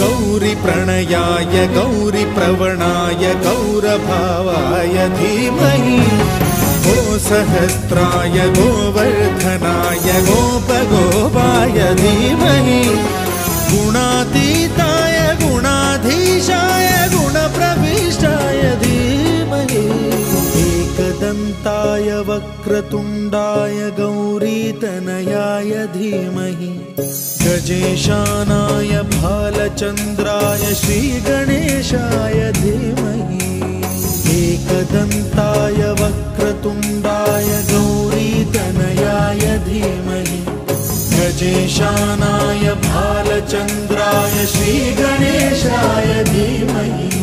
गौरीप्रणयाय गौरीप्रवणाय गौरभावाय धीमहि गोसहस्राय गोवर्धनाय गोपगोपाय धीमहि गुणातीताय गुणाधीशाय गुणप्रविष्टाय धीमहि एकदन्ताय वक्रतुण्डाय गौरीतनयाय धीमहि गजेशानाय भालचन्द्राय श्रीगणेशाय धीमहि एकदन्ताय वक्रतुण्डाय गौरीतनयाय धीमहि गजेशानाय भालचन्द्राय श्रीगणेशाय धीमहि